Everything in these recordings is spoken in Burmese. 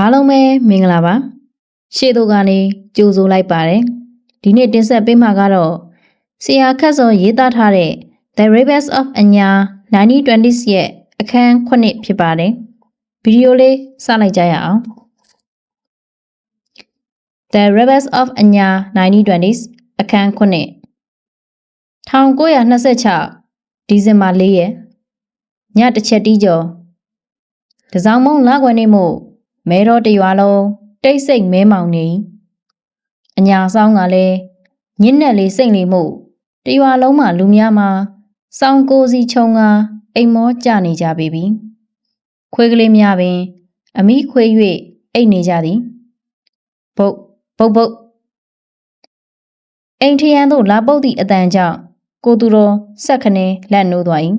အားလုံးပဲမင်္ဂလာပါရှေ့တို့ကနေကြိုဆိုလိုက်ပါတယ်ဒီနေ့တင်ဆက်ပေးမှာကတော့ဆရာခတ်စောရေးသားထားတဲ့ The Rebels of Anya 1920s ရဲ့အခန်း9ဖြစ်ပါတယ်ဗီဒီယိုလေးစလိုက်ကြရအောင် The Rebels of Anya 1920s အခန်း9 1926ဒီဇင်ဘာ4ရက်ညတစ်ချက်တီးကျော်တစောင်းမုံလကွယ်နေမှုမဲတော်တရွာလုံးတိတ်ဆိတ်မဲမောင်နေအညာဆောင်ကလည်းညစ်နဲ့လေးစိတ်နေမှုတရွာလုံးမှာလူများမှာစောင်းကိုစီချုံကအိမ်မောကြနေကြပြီခွေးကလေးများပင်အမိခွေး၍အိတ်နေကြသည်ဘုတ်ဘုတ်ဘုတ်အိမ်ထရန်သို့လာပုတ်သည့်အတန်ကြောင့်ကိုသူတော်ဆက်ခနဲလက်နိုးသွား၏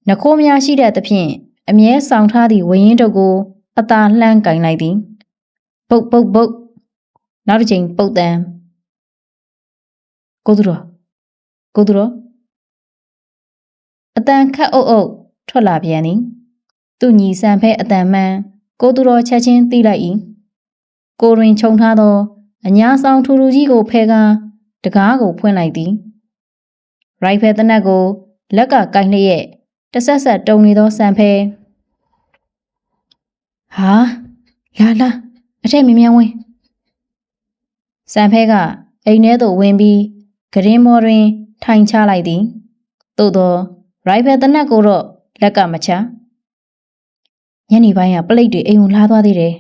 နှခိုးများရှိတဲ့သဖြင့်အမြဲဆောင်ထားသည့်ဝရင်တုပ်ကိုအသာလှမ်းကင်လိုက်သည်ပုတ်ပုတ်ပုတ်နောက်တစ်ချိန်ပုတ်တန်ကိုသူတော်အတန်ခတ်အုပ်အုပ်ထွက်လာပြန်သည်သူ့ညီဆန်ဖဲအတန်မှန်ကိုသူတော်ချက်ချင်းသိလိုက်၏ကိုတွင်ခြုံထားသောအညာဆောင်ထူထူကြီးကိုဖဲကားတကားကိုဖွင့်လိုက်သည်ရိုက်ဖဲတနက်ကိုလက်ကကင်လျက်တဆက်ဆက်တုံနေသောဆန်ဖဲဟာလာအထက်မြင်ဝင်ဆန်ဖဲကအိမ်ထဲသို့ဝင်ပြီးဂရင်မော်တွင်ထိုင်ချလိုက်သည်သို့သောရိုက်ဖဲတနက်ကိုတော့လက်ကမချညနေပိုင်းကပလိတ်တွေအိမ်ကိုလာသွားသေးတယ်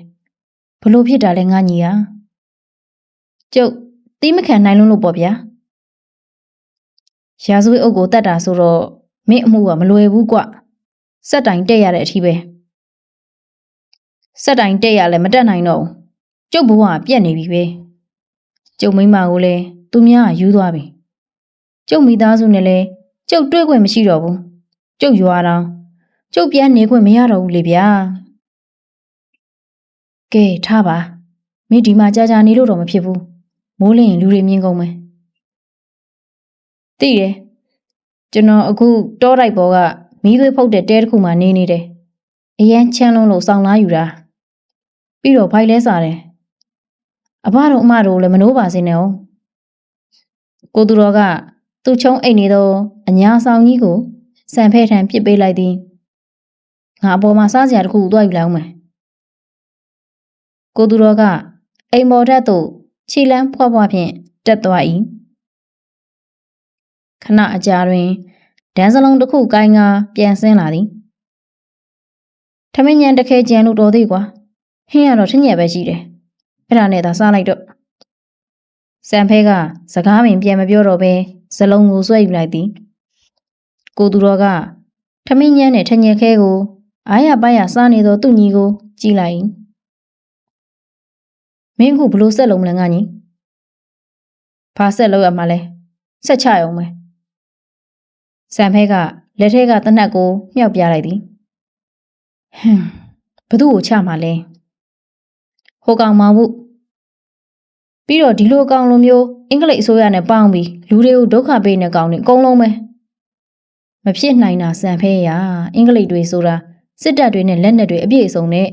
ဘလို့ဖြစ်တာလဲငါညီဟာကျုပ်တီးမခံနိုင်လို့ပေါ့ဗျာရာဇဝတ်အုပ်ကိုတတ်တာဆိုတော့မင်းအမှုကမလွယ်ဘူးကွစက်တိုင်တက်ရတဲ့အထိပဲစက်တိုင်တက်ရလဲမတက်နိုင်တော့ကျုပ်ဘဝကပြက်နေပြီပဲကျုပ်မိမကိုလည်းသူများကယူသွားပြီကျုပ်မိသားစုနဲ့လည်းကျုပ်တွေ့ခွင့်မရှိတော့ဘူးကျုပ်ရွာတောင်ကျုပ်ပြန်နေခွင့်မရတော့ဘူးလေဗျာကဲထားပါမင်းဒီမှာကြာနေလို့တော့မဖြစ်ဘူးမိုးလင်းရင်လူတွေမြင်ကုန်မယ်သိတယ်ကျွန်တော်အခုတောတိုက်ပေါ်ကမီးသွေးဖုတ်တဲ့တဲတစ်ခုမှနေတယ်အရန်ချမ်းလုံးလို့စောင်းလာယူတာပြီးတော့ဖိုက်လဲစားတယ်အဘတို့အမတို့လည်းမနှိုးပါစေနဲ့အောင်ကိုသူတော်ကသူ့ချုံအိတ်နေသောအညာဆောင်ကြီးကိုစံဖဲထံပစ်ပေးလိုက်သည်ငါအပေါ်မှာစားစရာတစ်ခုသွားယူလိုက်အောင်မယ်ကိုသူတော်ကအိမ်ပေါ်ထက်သို့ခြေလမ်းဖွားဖွားဖြင့်တက်သွား၏ခဏအကြာတွင်ဒန်းစလုံးတစ်ခုကိုင်းကပြန်ဆင်းလာသည်ထမင်းညံတခဲကြံလို့တော်သေးကွာဟင်းရတော့ထညက်ပဲရှိတယ်အဲ့ဒါနဲ့သာစားလိုက်တော့စံဖဲကစကားပင်ပြန်မပြောတော့ပဲဇလုံးကိုဆွဲယူလိုက်သည်ကိုသူတော်ကထမင်းညံနဲ့ထညက်ခဲကိုအားရပါးရစားနေသောသူ့ညီကိုကြည့်လိုက်မင်းအခုဘလို့ဆက်လုံးမလဲငါညီဘာဆက်လို့ရမှာလဲဆက်ချရုံပဲစံဖဲကလက်ထဲကတနက်ကိုမြှောက်ပြလိုက်သည်ဘသူ့ကိုချမှာလဲဟိုကောင်မောင်ဘူးပြီးတော့ဒီလိုကောင်လိုမျိုးအင်္ဂလိပ်အစိုးရနဲ့ပေါင်းပြီးလူတွေကိုဒုက္ခပေးနေကောင်တွေအကုန်လုံးပဲမဖြစ်နိုင်တာစံဖဲရအင်္ဂလိပ်တွေဆိုတာစစ်တပ်တွေနဲ့လက်နက်တွေအပြည့်အစုံနဲ့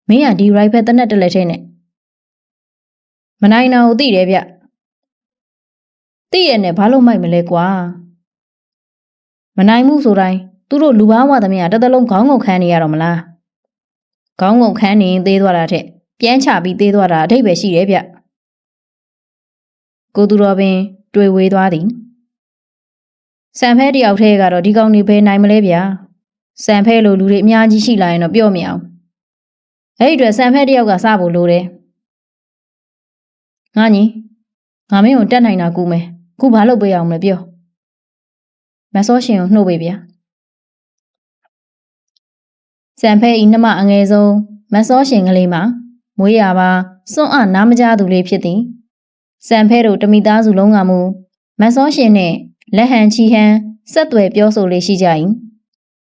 မင်းကဒီရိုက်ဖဲတနက်တစ်လက်ထဲနဲ့မနိုင်တာကိုသိတယ်ဗျသိရနဲ့ဘာလို့မိုက်မလဲကွာမနိုင်မှုဆိုတိုင်းသူတို့လူဘာဝသမျှတစ်သလုံးခေါင်းငုံခန်းနေရတော့မလားခေါင်းငုံခန်းနေသေးသွားတာထက်ပြန်ချပြီးသေးသွားတာအထိပ္ပယ်ရှိတယ်ဗျကိုသူတော်ပင်တွေ့ဝေးသွားသည်စံဖဲတယောက်ထဲကတော့ဒီကောင်နေဘယ်နိုင်မလဲဗျာစံဖဲလိုလူတွေအများကြီးရှိလာရင်တော့ပြောမရအောင်အဲ့ဒီအတွက်စံဖဲတယောက်ကစဖို့လိုတယ်ငါညီငါမင်းကိုတတ်နိုင်တာကူမယ်အခုဘာလုပ်ပေးအောင်မလဲပြောမစောရှင်ကိုနှုတ်ပေးဗျာစံဖဲဤနှမအငယ်ဆုံးမစောရှင်ကလေးမှာမွေးရပါစွန့်အနားမကြသူလေးဖြစ်သည်စံဖဲတို့တမိသားစုလုံးကမူမစောရှင်နှင့်လက်ဟန်ချီဟန်ဆက်သွယ်ပြောဆိုလေးရှိကြ၏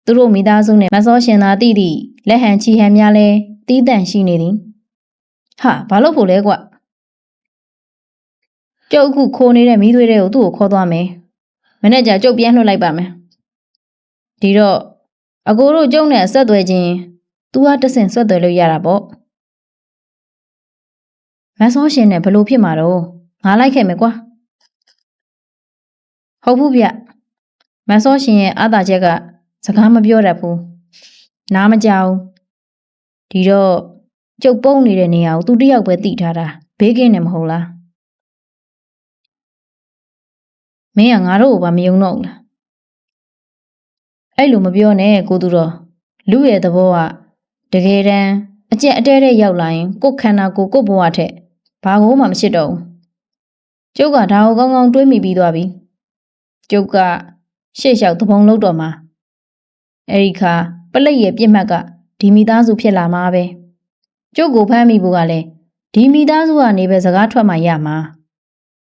သူတို့မိသားစုနှင့်မစောရှင်သာတည်သည့်လက်ဟန်ချီဟန်များလည်းတီးတန့်ရှိနေသည်ဟာဘာလို့ဖို့လဲကွကျုပ်အခုခိုးနေတဲ့မိသွေးတွေကိုသူ့ကိုခေါ်သွားမယ်မနေ့ကကျုပ်ပြန်လွှတ်လိုက်ပါမယ်ဒီတော့အကိုတို့ကျုံနဲ့ဆက်သွယ်ခြင်း तू ကတဆင့်ဆက်သွယ်လို့ရတာပေါ့ မဆောရှင်နဲ့ဘလို့ဖြစ်မှာတော့ငါလိုက်ခဲ့မယ်ကွာဟုတ်ဘူးဗျမဆောရှင်ရဲ့အာသာချက်ကစကားမပြောတတ်ဘူးနားမကြောက်ဒီတော့ကျုပ်ပုံးနေတဲ့နေရာကိုသူတယောက်ပဲတိထားတာဘေးကင်းနေမဟုတ်လားမင်းကငါတို့ကိုဘာမယုံတော့ဘူးလားအဲ့လိုမပြောနဲ့ကိုသူတော်လူရဲ့သဘောကတကယ်တမ်းအကျက်အတဲတဲ့ရောက်လာရင်ကိုယ်ခန္ဓာကိုယ်ဘဝထက်ဘာကိုမှမရှိတော့ဘူးကျုပ်ကဒါကိုကောင်းကောင်းတွေးမိပြီးသွားပြီကျုပ်ကရှေ့လျှောက်သဘုံလုံးတော်မှာအဲ့ဒီခါပလိတ်ရဲ့ပြစ်မှတ်ကဒီမိသားစုဖြစ်လာမှာပဲကျုပ်ကိုဖမ်းမိဖို့ကလည်းဒီမိသားစုကနေပဲစကားထွက်မှရမှာ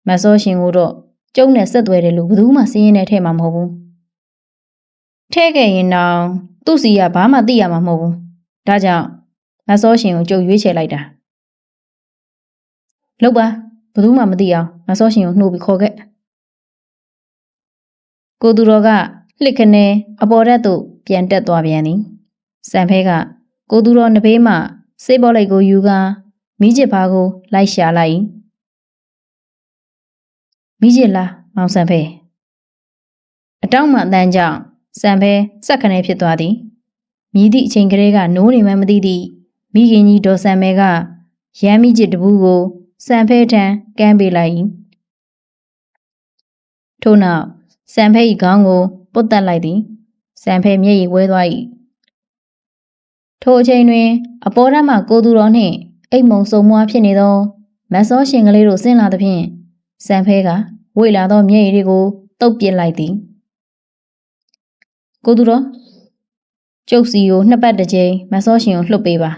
မဆောရှင်ကိုတော့ကျုံနဲ့ဆက်သွယ်တယ်လို့ဘယ်သူမှစည်ရင်နဲ့ထဲမှာမဟုတ်ဘူးထဲခဲ့ရင်တော့သူ့စီကဘာမှသိရမှာမဟုတ်ဘူးဒါကြောင့်မဆောရှင်ကိုကျုပ်ရွေးချယ်လိုက်တာလောက်ပါဘယ်သူမှမသိအောင်မဆောရှင်ကိုနှိုးပြီးခေါ်ခဲ့ကိုသူတော်ကလှစ်ခနဲအပေါ်ဓာတ်သို့ပြန်တက်သွားပြန်သည်စံဖဲကကိုသူတော်နဘေးမှစေးပေါ်လိုက်ကိုယူကာမိကျစ်ဘာကိုလိုက်ရှာလိုက်မိကျစ်လားမောင်စံဖဲအတောင့်မှအတန်းကြောင့်စံဖဲစက်ခနဲဖြစ်သွားသည်မြည်သည့်အချိန်ကလေးကနိုးနေမှမသိသည့်မိခင်ကြီးဒေါ်စံမဲကရမ်းမိကျစ်တပူးကိုစံဖဲထံကမ်းပေးလိုက်ထို့နောက်စံဖဲ၏ခေါင်းကိုပုတ်တက်လိုက်သည်စံဖဲမျက်ရည်ဝဲသွား၏ထိုအချိန်တွင်အပေါ်ဓာတ်မှကိုသူတော်နှင့်အိတ်မုံစုံမွားဖြစ်နေသောမဆောရှင်ကလေးတို့ဆင်းလာသဖြင့်စံဖဲကဝိတ်လာသောမျက်ရည်တွေကိုတုပ်ပစ်လိုက်သည်ကိုသူတော်ကျုပ်စီကိုနှစ်ပတ်တစ်ကြိမ်မဆောရှင်ကိုလှုပ်ပေးပါ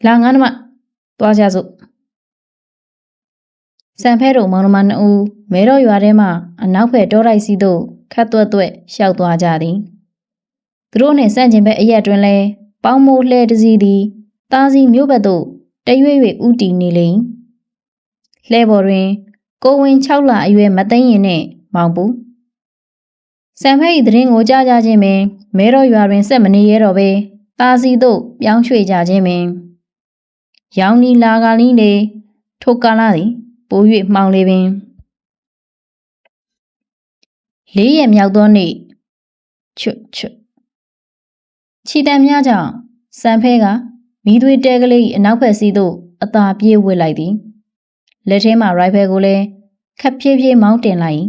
လာငါးနမသွားကြစို့စံဖဲတို့မောင်နှမနှစ်ဦးမဲတော်ရွာထဲမှအနောက်ဘက်တောတိုက်စီသို့ခတ်သွက်သွက်ရှောက်သွားကြသည်သူတို့နှင့်ဆန့်ကျင်ဘက်အရက်တွင်လဲပေါင်းမိုးလှဲတစည်းသည်တားစီမြို့ဘက်သို့တရွေ့၍ဥတီနေလိမ့်လှဲပေါ်တွင်ကိုဝင်6လအရွယ်မသိန်းရင်နှင့်မောင်ပူစံဖဲ၏သတင်းကိုကြားကြခြင်းပင်မဲတော်ရွာတွင်ဆက်မနေရတော့ပဲတားစီသို့ပြောင်းရွှေ့ကြခြင်းပင်ရောင်နီလာကလီးလေထိုကာလသည်ပို၍မှောင်လေပင်4 ရက်မြောက်သောနေ့ချွတ်ခြိတံများကြောင့်စံဖဲကမိသွေးတဲကလေး၏အနောက်ဘက်စီးသို့အသာပြေးဝစ်လိုက်သည်လက်ထဲမှရိုင်ဖယ်ကိုလည်းခပ်ဖြည်းဖြည်းမောင်းတင်လိုက်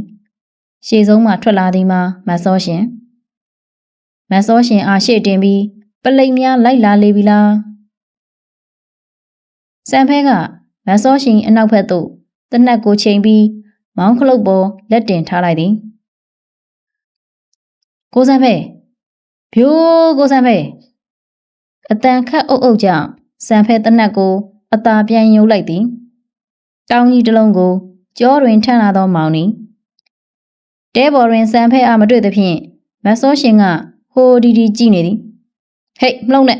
ရှေ့ဆုံးမှထွက်လာသည်မှာမဆောရှင်အားရှေ့တင်ပြီးပလိတ်များလိုက်လာလေပြီလားစံဖဲကမဆောရှင်အနောက်ဘက်သို့တနက်ကိုချိန်ပြီးမောင်းခလုတ်ပေါ်လက်တင်ထားလိုက်သည်ကိုစံဖဲဗျိုးကိုစံဖဲအတန်ခတ်အုပ်ကြောင့်စံဖဲတနက်ကိုအသာပြန်ယုံလိုက်သည်တောင်းကြီးတစ်လုံးကိုကြောတွင်ထမ်းလာသောမောင်နီတဲပေါ်တွင်စံဖဲအားမတွေ့သဖြင့်မဆောရှင်ကဟိုဒီဒီကြည့်နေသည်ဟိတ်မလုံးနဲ့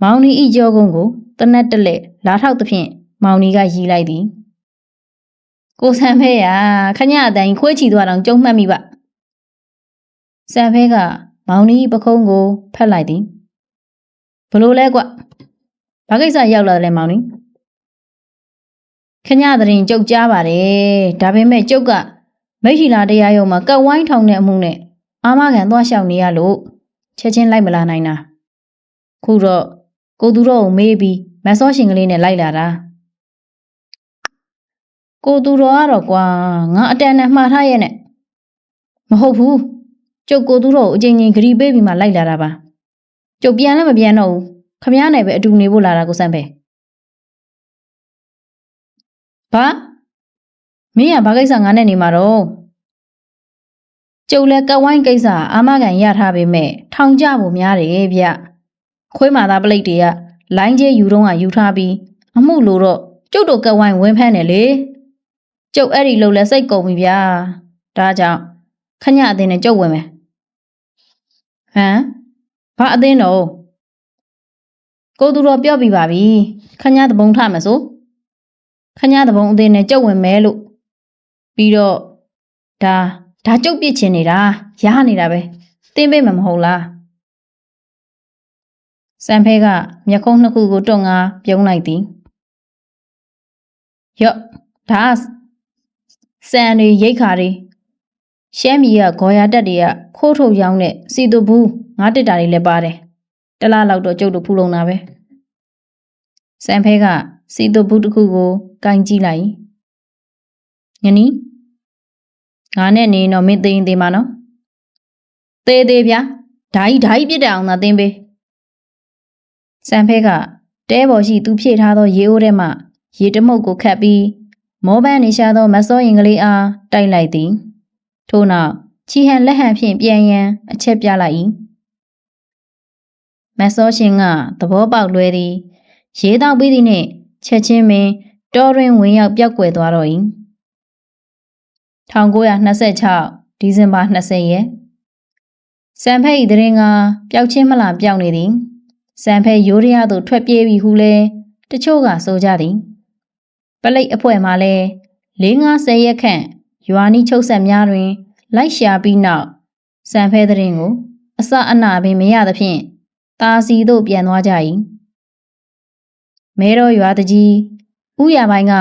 မောင်နီဤကြောကုန်းကိုတနက်တလက်လာထောက်သဖြင့်မောင်နီကရီလိုက်သည်ကိုစံဖဲရခညအတန်ခွေးချီသွားတော့ကြုံမှတ်မိပါစံဖဲကမောင်နီပခုံးကိုဖက်လိုက်သည်ဘလို့လဲကွဘာကိစ္စရောက်လာတယ်လဲမောင်နီခညသတင်းကြုတ်ကြားပါတယ်ဒါပေမဲ့ကျုပ်ကမိထီလာတရားရုံးမှာကတ်ဝိုင်းထောင်တဲ့အမှုနဲ့အာမခံသွားလျှောက်နေရလို့ချက်ချင်းလိုက်မလာနိုင်တာခုတော့ကိုသူတော်ကိုမေးပြီးမဆောရှင်ကလေးနဲ့လိုက်လာတာကိုသူတော်ကတော့ကွာငါအတန်နဲ့မှားထားရဲ့နဲ့မဟုတ်ဘူးကျုပ်ကိုသူတော်ကိုအချိန်ချင်းဂရီပေးပြီးမှလိုက်လာတာပါကျုပ်ပြန်လည်းမပြန်တော့ဘူးခမည်းနဲ့ပဲအတူနေဖို့လာတာကိုစမ်းပဲဘာမင်းကဘာကိစ္စငါနဲ့နေမှာတော့ကျုပ်လည်းကဝိုင်းကိစ္စအာမခံရထားပေမဲ့ထောင်ကြဖို့များတယ်ဗျခွေးမာသားပလိတ်တွေကလိုင်းကျဲယူတော့ယူထားပြီးအမှုလို့တော့ကျုပ်တို့ကဝိုင်းဝင်ဖမ်းတယ်လေကျုပ်အဲ့ဒီလုံလဲစိတ်ကုန်ပြီဗျာဒါကြောင့်ခညအတင်းနဲ့ကျုပ်ဝင်မယ်ဟမ်ဘာအတင်းတော့ကိုသူတော်ပြောပြပါပြီခညသဘုံထမယ်ဆိုခညသဘုံအတင်းနဲ့ကျုပ်ဝင်မယ်လို့ပြီးတော့ဒါကျုပ်ပြစ်ချင်နေတာရားနေတာပဲတင်းပေးမှာမဟုတ်လားစံဖဲကမျက်ခုံးနှစ်ခုကိုတွန့်ငါပြုံးလိုက်သည် ယော့ဒါစံတွေရိတ်ခါတွေရှမ်းပြည်ကဂေါ်ရတက်တွေကခိုးထုတ်ရောင်းတဲ့စီတူဘူးငါးတစ်တာတွေလည်းပါတယ်တလားလောက်တော့ကျုပ်တို့ဖူးလုံးတာပဲစံဖဲကစီတူဘူးတစ်ခုကိုကင်ကြည့်လိုက်ငနီးငါနဲ့နေတော့မင်းသိရင်သိမှာနော်သေးသေးဗျာဓာကြီးပြစ်တဲ့အောင်သာသင်ပေးစံဖဲကတဲပေါ်ရှိသူဖြည့်ထားသောရေအိုးထဲမှရေတမုတ်ကိုခတ်ပြီးမောပန်းနေရှာသောမတ်စောရင်ကလေးအားတိုက်လိုက်သည်ထို့နောက်ချီဟန်လက်ဟန်ဖြင့်ပြန်ရန်အချက်ပြလိုက်၏မတ်စောရှင်ကသဘောပေါက်လွဲသည်ရေတောက်ပြီးသည်နှင့်ချက်ချင်းပင်တောတွင်ဝင်ရောက်ပျောက်ကွယ်သွားတော့၏1926ဒီဇင်ဘာ20ရက်စံဖဲ၏တရင်ကပျောက်ချင်းမလားပျောက်နေသည်စံဖဲရိုးရရသို့ထွက်ပြေးပြီဟုလဲတချို့ကဆိုကြသည်ပလိတ်အဖွဲ့မှလည်း4-50ရက်ခန့်ရွာနီးချုပ်ဆက်များတွင်လိုက်ရှာပြီးနောက်စံဖဲတရင်ကိုအစအနပင်မရသဖြင့်တာစီသို့ပြန်သွားကြ၏မဲတော်ရွာတကြီးဥရပိုင်းက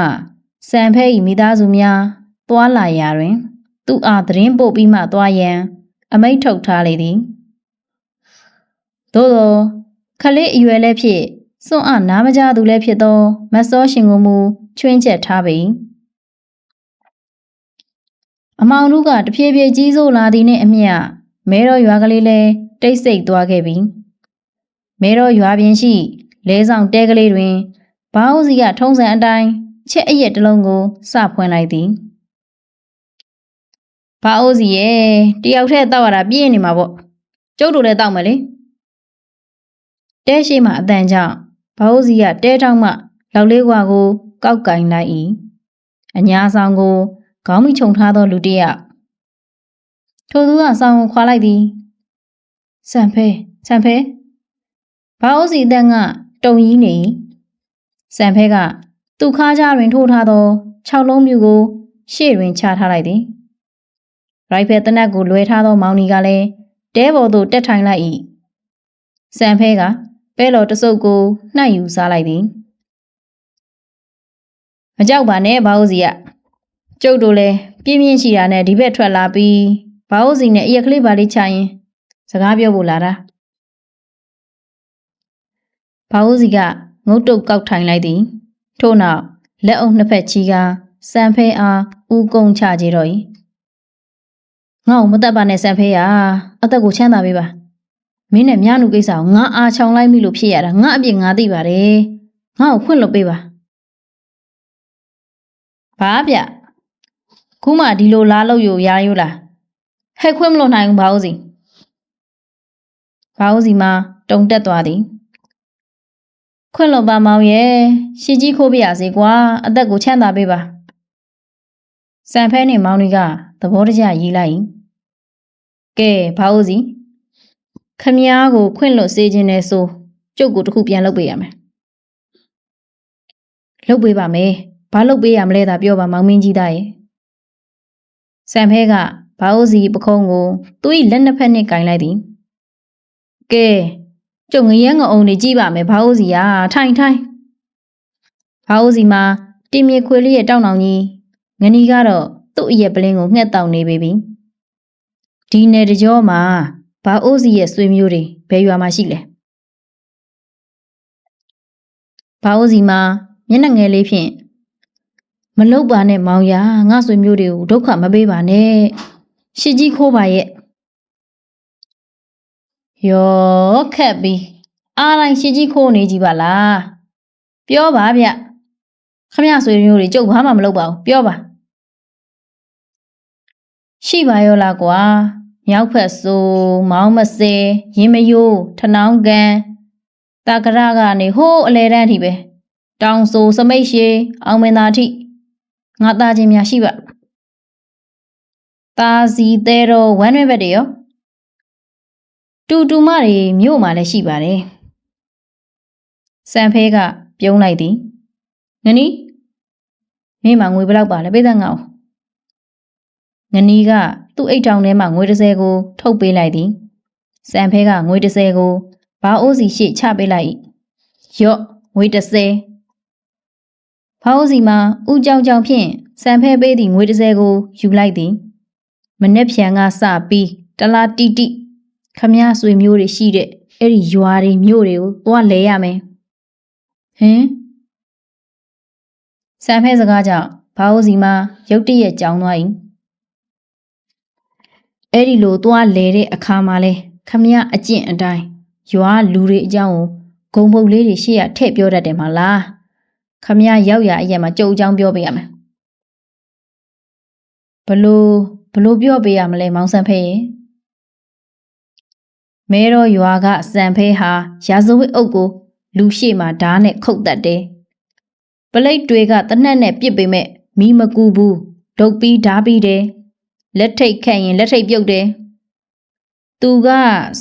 စံဖဲ၏မိသားစုများသွားလာရာတွင်သူအားတရင်ပို့ပြီးမှသွားရန်အမိန့်ထုတ်ထားလေသည်သို့သောခလေးအရွယ်လည်းဖြစ်စွန့်အားနားမကြသူလည်းဖြစ်သောမတ်စောရှင်ကိုမူချွင်းချက်ထားပေအမောင်တို့ကတဖြည်းဖြည်းကြီးစိုးလာသည်နှင့်အမျှမဲတော်ရွာကလေးလည်းတိတ်ဆိတ်သွားခဲ့ပြီမဲတော်ရွာပြင်ရှိလဲဆောင်တဲကလေးတွင်ဘောင်းစီကထုံးစံအတိုင်းချက်အရက်တစ်လုံးကိုစဖွင့်လိုက်သည်ဘာအိုးစီရဲ့တယောက်တည်းတောက်ရတာပြင်းနေမှာပေါ့ကျုပ်တို့လည်းတောက်မယ်လေတဲရှိမှအတန်ကြောင့်ဘာအိုးစီကတဲထောင်းမှလောက်လေးကွာကိုကောက်ကင်လိုက်၏အညာဆောင်ကိုခေါင်းမိခြုံထားသောလူတစ်ယောက်ထိုသူကဆောင်ကိုခွာလိုက်သည်စံဖဲဘာအိုးစီအတန်ကတုံကြီးနေစံဖဲကသူ့ခါးကြားတွင်ထိုးထားသော6လုံးမြူကိုရှေ့တွင်ချထားလိုက်သည်ရိုက်ဖယ်တနက်ကိုလွှဲထားသောမောင်နီကလည်းတဲပေါ်သို့တက်ထိုင်လိုက်၏စံဖဲကပဲလော်တစုပ်ကိုနှိုက်ယူစားလိုက်သည်မကြောက်ပါနဲ့ဘာအိုးစီကကျုပ်တို့လည်းပြင်းပြင်းရှိတာနဲ့ဒီဘက်ထွက်လာပြီးဘာအိုးစီနဲ့အရက်ကလေးပါလေးချရင်စကားပြောဖို့လာတာဘာအိုးစီကငုတ်တုတ်ကောက်ထိုင်လိုက်သည်ထို့နောက်လက်အုပ်နှစ်ဖက်ချီကစံဖဲအားဦးကုန်းချကြတော့၏ငါ့ကိုမတတ်ပါနဲ့စံဖဲရအသက်ကိုချမ်းသာပေးပါမင်းနဲ့မြားနုကိစ္စကိုငါအားချောင်လိုက်မိလို့ဖြစ်ရတာငါအပြစ်ငါသိပါတယ်ငါ့ကိုခွင့်လွှတ်ပေးပါဘာဗျခုမှဒီလိုလာလို့ရရိုးလားဟဲ့ခွင့်မလွှတ်နိုင်ဘူးဘာအိုးစီမှာတုံတက်သွားသည်ခွင့်လွှတ်ပါမောင်ရဲ့ရှီကြီးခိုးပြရစေကွာအသက်ကိုချမ်းသာပေးပါစံဖဲနှင့်မောင်တွေကသဘောတကျရေးလိုက်၏ကဲဘာအိုးစီခမည်းကိုခွင့်လွှတ်စေခြင်းနဲ့ဆိုကျုပ်ကိုတခုပြန်လုပ်ပေးရမယ်လုပ်ပေးပါမယ်ဘာလုပ်ပေးရမလဲသာပြောပါမောင်မင်းကြီးသားရဲ့စံဖဲကဘာအိုးစီပခုံးကိုသူ့လက်နှစ်ဖက်နှင့်ကင်လိုက်သည်ကဲကျုပ်ငရဲငအုံနေကြည့်ပါမယ်ဘာအိုးစီထိုင်ဘာအိုးစီမှာတင်မြေခွေလေးရဲ့တောင်းတောင်ကြီးငနီကတော့သူ့အရက်ပလင်းကိုငှက်တောင်နေပေပြီဒီနယ်တကြောမှာဘာအိုးစီရဲ့ဆွေမျိုးတွေဘယ်ရွာမှာရှိလဲဘာအိုးစီမှာမျက်နှာငယ်လေးဖြင့်မလုတ်ပါနဲ့မောင်ရငါဆွေမျိုးတွေကိုဒုက္ခမပေးပါနဲ့ရှစ်ကြီးခိုးပါရဲ့ယောခက်ပြီးအားတိုင်းရှစ်ကြီးခိုးနေကြည့်ပါလားပြောပါဗျခမရဆွေမျိုးတွေကျုပ်ဘာမှမလုပ်ပါဘူးပြောပါရှိပါရောလားကွာမြောက်ဖက်ဆိုမောင်းမစဲရင်မယိုးထနောင်းကန်တာကရကနေဟိုးအလဲတန်းထိပဲတောင်ဆိုစမိတ်ရှည်အောင်မင်သာထိငါသားချင်းများရှိပါသားစီသေးတော့ဝမ်းရွက်ဘက်တွေရောတူမတွေမြို့မှာလည်းရှိပါတယ်စံဖဲကပြုံးလိုက်သည်ငနီးမင်းမငွေဘယ်လောက်ပါလဲပေးသက်ငါ့ငနီးကသူ့အိတ်ထောင်ထဲမှာငွေ30ကိုထုတ်ပေးလိုက်သည်စံဖဲကငွေ30ကိုဘာအိုးစီရှေ့ချပေးလိုက်ယော့ငွေ30 ဖောင်းစီမှာဦးကြောင်ကြောင်ဖြင့်စံဖဲပေးသည့်ငွေ30ကိုယူလိုက်သည်မနေ့ဖြန်ကစပြီးတလားတိတိခမည်းဆွေမျိုးတွေရှိတဲ့အဲ့ဒီရွာတွေမြို့တွေကိုသွားလဲရမယ်ဟင်စံဖဲစကားကြောင့်ဖောင်းစီမှာရုတ်တရက်ကြောင်သွား၏အဲ့ဒီလိုသွားလဲတဲ့အခါမှာလဲခမည်းအကျင့်အတိုင်းရွာလူတွေအကြောင်းကိုဂုံပုတ်လေးတွေရှေ့ရထည့်ပြောတတ်တယ်မလားခမည်းရောက်ရအရက်မှာကြုံအကြောင်းပြောပေးရမယ်ဘလို့ပြောပေးရမလဲမောင်စံဖဲရဲ့မဲတော်ရွာကစံဖဲဟာရာဇဝတ်အုပ်ကိုလူရှိမှဓာတ်နဲ့ခုတ်တတ်တယ်ပလိတ်တွေကတနက်နဲ့ပစ်ပေမဲ့မီးမကူဘူးဒုတ်ပြီးဓာပြီးတယ်လက်ထိတ်ခတ်ရင်လက်ထိတ်ပြုတ်တယ်သူက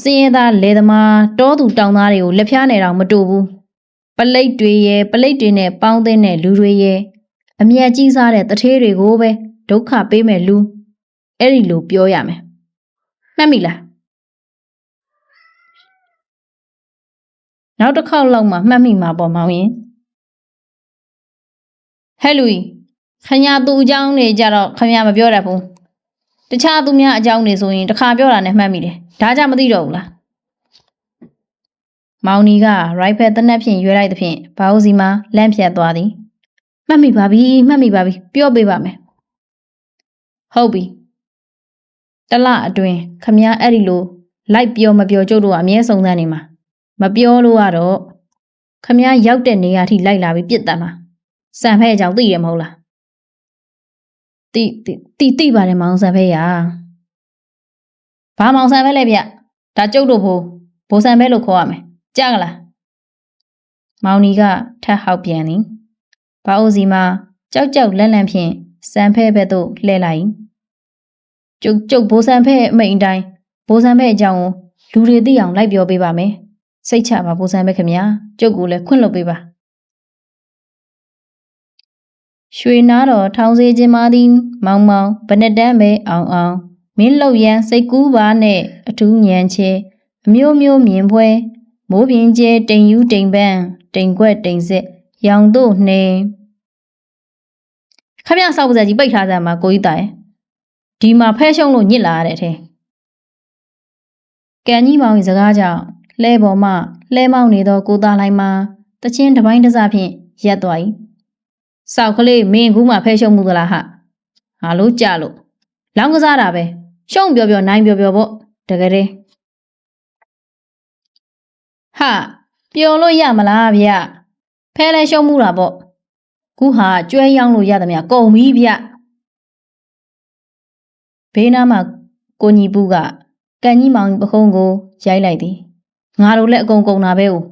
စင်းရဲသားလေသမားတောသူတောင်သားတွေကိုလက်ဖျားနေတော့မတူဘူးပလိတ်တွေရဲ့ပလိတ်တွေနဲ့ပေါင်းသင်းတဲ့လူတွေရဲ့အမျက်ကြီးစားတဲ့တထေးတွေကိုပဲဒုက္ခပေးမဲ့လူအဲ့ဒီလိုပြောရမယ်မှတ်မိလားနောက်တစ်ခေါက်လောက်မှမှတ်မိမှာပေါ့မောင်ရင်ဟဲ့လူကြီးခညာသူအကြောင်းတွေကြတော့ခညာမပြောတတ်ဘူးတခြားသူများအကြောင်းတွေဆိုရင်တစ်ခါပြောတာနဲ့မှတ်မိတယ်ဒါကြမသိတော့ဘူးလားမောင်နီကရိုက်ဖယ်တနက်ဖြင့်ရွေးလိုက်သဖြင့်ဘာဦးစီမှာလန့်ဖြတ်သွားသည်မှတ်မိပါပြီပြောပေးပါမယ်ဟုတ်ပြီတလအတွင်းခမည်းအဲ့ဒီလိုလိုက်ပြောမပြောကျုပ်တို့ကအမြဲစုံစမ်းနေမှာမပြောလို့ကတော့ခမည်းရောက်တဲ့နေရာထိလိုက်လာပြီးပြစ်တတ်မှာစံဖဲအကြောင်းသိရမဟုတ်လားသိပါတယ်မောင်စံဖဲရဘာမောင်စံဖဲလဲဗျဒါကျုပ်တို့ဘိုးစံဖဲလို့ခေါ်ရမယ်ကြားကလားမောင်နီကထပ်ဟောက်ပြန်သည်ဘာအိုစီမှာကြောက်လန့်ဖြင့်စံဖဲဘက်သို့လှည့်လိုက်ကျုပ်ဘိုးစံဖဲအမိန်တိုင်းဘိုးစံဖဲအကြောင်းကိုလူတွေသိအောင်လိုက်ပြောပေးပါမယ်စိတ်ချပါဘိုးစံဖဲခင်ဗျာကျုပ်ကိုလည်းခွင့်လွှတ်ပေးပါရွှေနားတော်ထောင်စေခြင်းမာသည်မောင်ဘနတန်းပဲအောင်မင်းလောက်ရန်စိတ်ကူးပါနဲ့အထူးညံချေအမျိုးမြင်ပွဲမိုးပြင်းကျဲတိမ်ယူတိမ်ပန်းတိမ်ခွက်တိမ်စစ်ရောင်တို့နှင်းခမရဆောက်ပါစကြီးပိတ်ထားစမ်းမှာကိုကြီးတိုင်ဒီမှာဖဲရှုံးလို့ညစ်လာရတဲ့အထဲကန်ကြီးမောင်၏စကားကြောင့်လှဲပေါ်မှလှဲမောင်းနေသောကိုသားလိုက်မှာတချင်းတစ်ပိုင်းတစ်စဖြင့်ရက်သွား၏စောက်ကလေးမင်းကူးမှဖဲရှုံးမှုသလားဟာလို့ကြလို့လောင်းကစားတာပဲရှုံးပြောနိုင်ပြောပေါ့တကယ်တည်းဟာပျော်လို့ရမလားဗျဖဲလဲရှုံးမှုတာပေါ့ခုဟာကျွဲရောင်းလို့ရသမျှကုန်ပြီဗျဘေးနားမှာကိုညီပူကကန်ကြီးမောင်ပခုံးကိုရိုက်လိုက်သည်ငါတို့လည်းအကုန်တာပဲဦး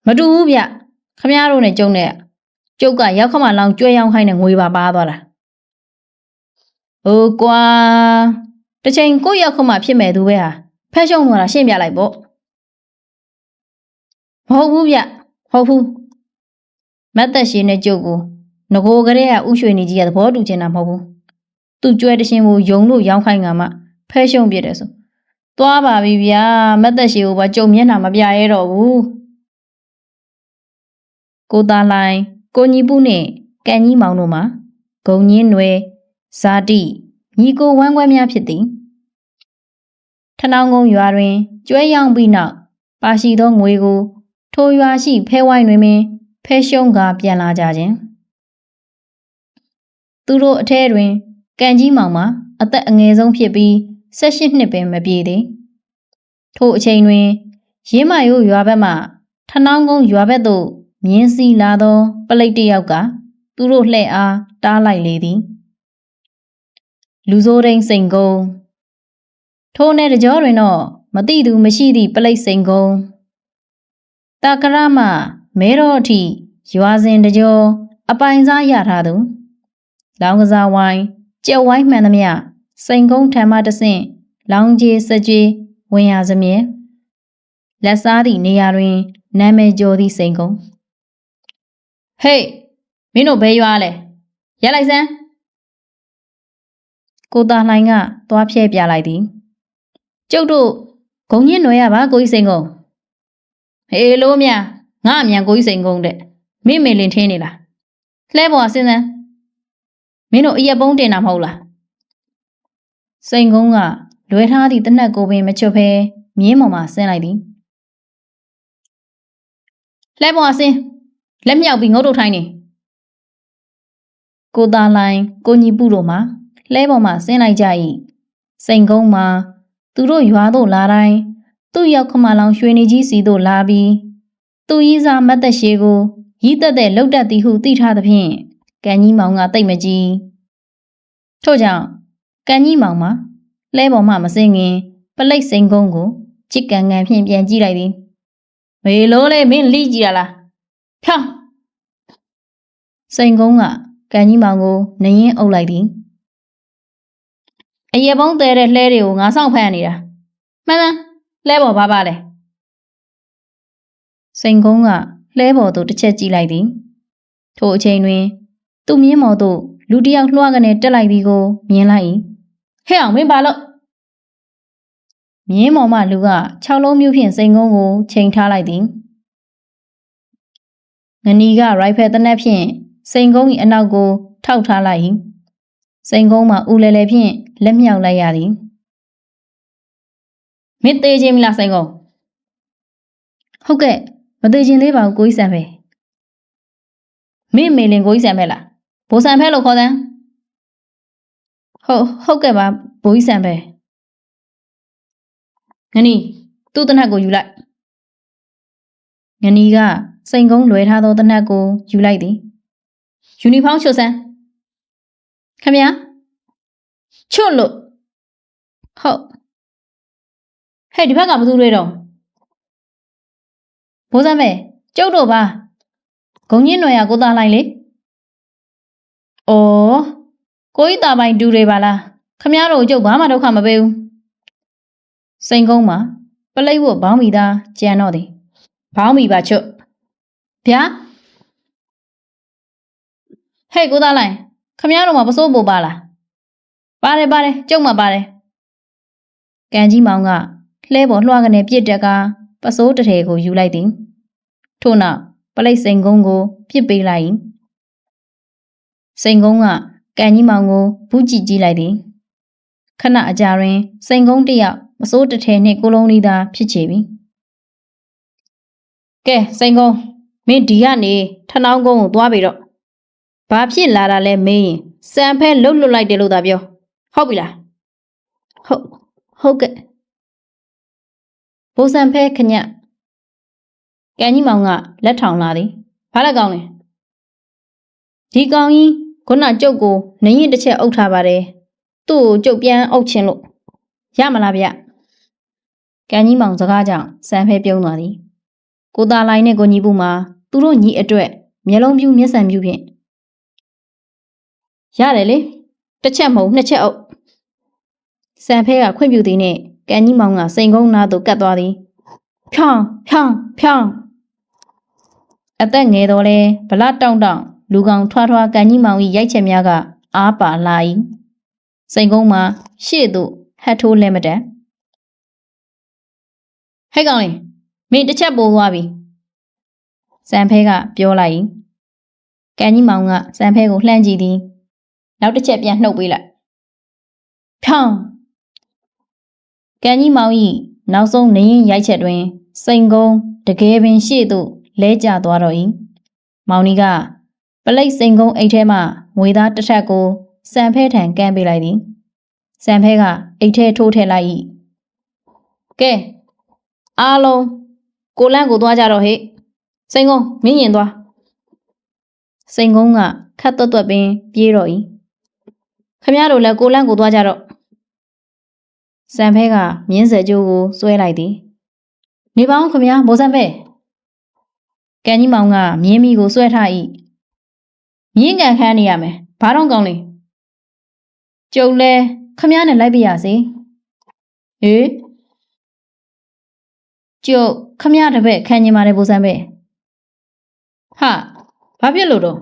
မတူဘူးဗျခမရတို့နဲ့ကျုပ်ကရောက်ခမလောင်ကျွဲရောင်းခိုင်းတဲ့ငွေပါသွားတာဟိုကွာတစ်ချိန်ကိုရောက်ခမဖြစ်မဲ့သူပဲဟာဖဲရှုံးသွားတာရှင်းပြလိုက်ပေါ့မဟုတ်ဘူးဗျဟုတ်ဘူးမတ်သက်ရှင်နဲ့ကျုပ်ကိုငကိုကလေးကဥရွှေနေကြီးကသဘောတူချင်တာမဟုတ်ဘူးသူ့ကျွဲတရှင်ကိုယုံလို့ရောင်းခိုင်းကမှဖဲရှုံးပြတယ်ဆိုသွားပါပြီဗျာမတ်သက်ရှင်ကိုပါကြုံမျက်နှာမပြရဲတော့ဘူးကိုသားလိုင်းကိုညီပုနဲ့ကန်ကြီးမောင်တို့မှာဂုံညင်းနွယ်ဇာတိညီကိုဝမ်းကွဲများဖြစ်သည်ထနောင်းကုန်းရွာတွင်ကျွဲရောင်းပြီးနောက်ပါရှိသောငွေကိုထိုရွာရှိဖဲဝိုင်းတွင်ပင်ဖဲရှုံးကပြန်လာကြခြင်းသူတို့အထဲတွင်ကန်ကြီးမောင်မှာအသက်အငယ်ဆုံးဖြစ်ပြီး18နှစ်ပင်မပြည့်သည်ထို့အချိန်တွင်ရင်းမရိုးရွာဘက်မှထနောင်းကုန်းရွာဘက်သို့မြင်းစီလာသောပလိတ်တယောက်ကသူတို့လှဲ့အားတားလိုက်လေသည်လူစိုးရင်းစိန်ကုန်းထိုနယ်တကြောတွင်တော့မသိသူမရှိသည့်ပလိတ်စိန်ကုန်းတာကရမမဲတော်အထိရွာစဉ်တကြောအပိုင်စားရထားသူလောင်းကစားဝိုင်းကြက်ဝိုင်းမှန်သမျှစိန်ကုန်းထံမှတဆင့်လောင်းကြီးစကြွေဝင်ရစမြဲလက်စားသည့်နေရာတွင်နာမည်ကျော်သည့်စိန်ကုန်းဟေးမင်းတို့ဘယ်ရွာလဲရက်လိုက်စမ်းကိုသားလှိုင်ကသွားဖြဲပြလိုက်သည်ကျုပ်တို့ဂုံညင်းနွယ်ရပါကိုကြီးစိန်ကုန်းဟေးလို့မြငါအမြန်ကိုကြီးစိန်ကုန်းတဲ့မင်းမေလင်ထင်းနေလား လှဲပေါ်ကစဉ်းစမ်းမင်းတို့အရက်ပုံးတင်တာမဟုတ်လားစိန်ကုန်းကလွယ်ထားသည့်တနက်ကိုပင်မချွတ်ဖဲမြင်းပေါ်မှာဆင်းလိုက်သည်လှဲပေါ်ကဆင်းလက်မြောက်ပြီးငုတ်တုတ်ထိုင်းနေကိုသားလိုင်းကိုညီပုတို့မှာလှဲပေါ်မှာဆင်းလိုက်ကြ၏စိန်ကုန်းမှာသူတို့ရွာသို့လာတိုင်းသူ့ရောက်ခမလောင်ရွှေနေကြီးစီသို့လာပြီးသူ့ကြီးစားမတ်သက်ရှိကိုရီးသက်တဲ့လှုပ်တတ်သည်ဟုသိထားသဖြင့်ကန်ကြီးမောင်ကတိတ်မကြည့်ထို့ကြောင့်ကန်ကြီးမောင်မှာလှဲပေါ်မှမစင်ခင်ပလိတ်စိန်ကုန်းကိုချစ်ကန်ကန်ဖြင့်ပြန်ကြည့်လိုက်သည်မေလို့လေမင်းလိကြည့်ရလားဖြောင်းစိန်ကုန်းကကန်ကြီးမောင်ကိုနရင်အုပ်လိုက်သည်အရက်ပုံးတဲတဲ့လှဲတွေကိုငါစောင့်ဖမ်းနေတာမှန်လားလှဲပေါ်ဘာပါလဲစိန်ကုန်းကလှဲပေါ်သို့တစ်ချက်ကြည့်လိုက်သည်ထိုအချိန်တွင်သူ့မြင်းမော်သို့လူတစ်ယောက်လွှားကနေတက်လိုက်သည်ကိုမြင်လိုက်၏ဟဲ့အောင်မင်းပါလို့မြင်းမော်မှလူက6လုံးမျိုးဖြင့်စိန်ကုန်းကိုချိန်ထားလိုက်သည်ငနီကရိုင်ဖယ်တနက်ဖြင့်စိန်ကုန်း၏အနောက်ကိုထောက်ထားလိုက်၏စိန်ကုန်းမှာဦးလဲလဲဖြင့်လက်မြောက်လိုက်ရသည်မင်းသေးချင်းမလားစိန်ကုန်းဟုတ်ကဲ့မသေးချင်းသေးပါဘူးကိုကြီးစံဖဲမင်းမေလင်ကိုကြီးစံဖဲလားဘိုးစံဖဲလို့ခေါ်တယ်ဟုတ်ကဲ့ပါဘိုးကြီးစံဖဲငနီသူ့တနက်ကိုယူလိုက်ငနီကစိန်ကုန်းလွယ်ထားသောတနက်ကိုယူလိုက်သည်ယူနီဖောင်းချွတ်စမ်းခမညာချွတ်လို့ဟုတ်ဟဲ့ဒီဘက်ကဘသူတွေတော့ဘိုးစံဖဲကျုပ်တို့ပါဂုံညင်းနွယ်ရကိုသားလိုက်လေအော်ကိုကြီးတာပိုင်ဒူတွေပါလားခမရတို့ကျုပ်ဘာမှဒုက္ခမပေးဘူးစိန်ကုန်းမှာပလိတ်ဝတ်ဘောင်းမီသားကြံတော့သည်ဘောင်းမီပါချွတ်ဗျာဟဲ့ကိုသားလိုက်ခမရတို့မှာပစိုးပို့ပါလားပါတယ်ကျုပ်မှပါတယ်ကန်ကြီးမောင်ကလှဲပေါ်လွှားကနေပြစ်တက်ကပစိုးတစ်ထည်ကိုယူလိုက်သည်ထို့နောက်ပလိတ်စိန်ကုန်းကိုပြစ်ပေးလိုက်၏စိန်ကုန်းကကန်ကြီးမောင်ကိုဘူးကြည့်ကြည့်လိုက်သည်ခဏအကြာတွင်စိန်ကုန်းတစ်ယောက်ပစိုးတစ်ထည်နှင့်ကိုလုံးလေးသာဖြစ်ချေပြီကဲစိန်ကုန်းမင်းဒီကနေထနောင်းကုန်းကိုသွားပြီတော့ဘာဖြစ်လာတာလဲမေးရင်စံဖဲလှုပ်လိုက်တယ်လို့သာပြောဟုတ်ပြီလားဟုတ်ကဲ့ဘိုးစံဖဲခညကန်ကြီးမောင်ကလက်ထောင်လာသည်ဘာလက်ကောင်းလဲဒီကောင်ကြီးခုနကျုပ်ကိုနရင်တစ်ချက်အုပ်ထားပါတယ်သူ့ကိုကျုပ်ပြန်အုပ်ချင်းလို့ရမလားဗျကန်ကြီးမောင်စကားကြောင့်စံဖဲပြုံးသွားသည်ကိုသားလိုင်းနဲ့ကိုညီပူမှာသူတို့ညီအတွက်မျက်လုံးပြူးမျက်စံပြူးဖြင့်ရတယ်လေတစ်ချက်မဟုတ်နှစ်ချက်အုပ်စံဖဲကခွင့်ပြုသည်နဲ့ကန်ကြီးမောင်ကစိန်ကုန်းနာသို့ကတ်သွားသည်ဖြောင်းအသက်ငယ်တော်လဲဗလတောင့်လူကောင်ထွားကန်ကြီးမောင်၏ရိုက်ချက်များကအားပါလာ၏စိန်ကုန်းမှာရှေ့သို့ဟတ်ထိုးလဲမတန်ဟဲ့ကောင်လေးမင်းတစ်ချက်ပိုးသွားပြီစံဖဲကပြောလိုက်၏ကန်ကြီးမောင်ကစံဖဲကိုလှမ်းကြည့်သည်နောက်တစ်ချက်ပြန်နှုတ်ပေးလိုက်ဖြောင်းကန်ကြီးမောင်၏နောက်ဆုံးနရင်ရိုက်ချက်တွင်စိန်ကုန်းတကယ်ပင်ရှေ့သို့လဲကျသွားတော့၏မောင်နီကပလိတ်စိန်ကုန်းအိတ်ထဲမှငွေသားတစ်ထပ်ကိုစံဖဲထံကမ်းပေးလိုက်သည်စံဖဲကအိတ်ထဲထိုးထည့်လိုက်၏ကဲအားလုံးကိုလန့်ကိုသွားကြတော့ဟဲ့စိန်ကုန်းမင်းရင်သွားစိန်ကုန်းကခတ်တွတ်ပင်ပြေးတော့၏ခမရတို့လည်းကိုလန့်ကိုသွားကြတော့စံဖဲကမြင်းစဲကြိုးကိုဆွဲလိုက်သည်နေပါဦးခမရဘိုးစံဖဲကန်ကြီးမောင်ကမြင်းမီကိုဆွဲထား၏မြင်းကန်ခမ်းနေရမယ်ဘာတော့ကောင်းလဲကျုပ်လဲခမရနဲ့လိုက်ပြရစေဟေးကျုပ်ခမရတပည့်ခံနေပါတယ်ဘိုးစံဖဲဟာဘာဖြစ်လို့တော့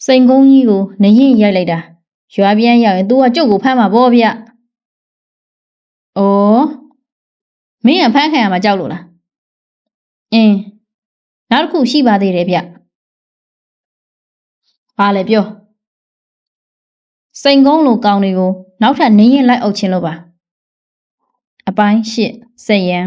စိန်ကုန်းကြီးကိုနရင်ရိုက်လိုက်တာရွာပြန်ရောက်ရင် तू ကကျုပ်ကိုဖမ်းမှာပေါ့ဗျ။အော်မင်းကဖမ်းခံရမှာကြောက်လို့လား။နောက်တစ်ခုရှိပါသေးတယ်ဗျ ဘာလဲပြောစိန်ကုန်းလိုကောင်းတွေကိုနောက်ထပ်နင်းရင်လိုက်အုပ်ချင်းလို့ပါအပိုင်း၈စက်ရန်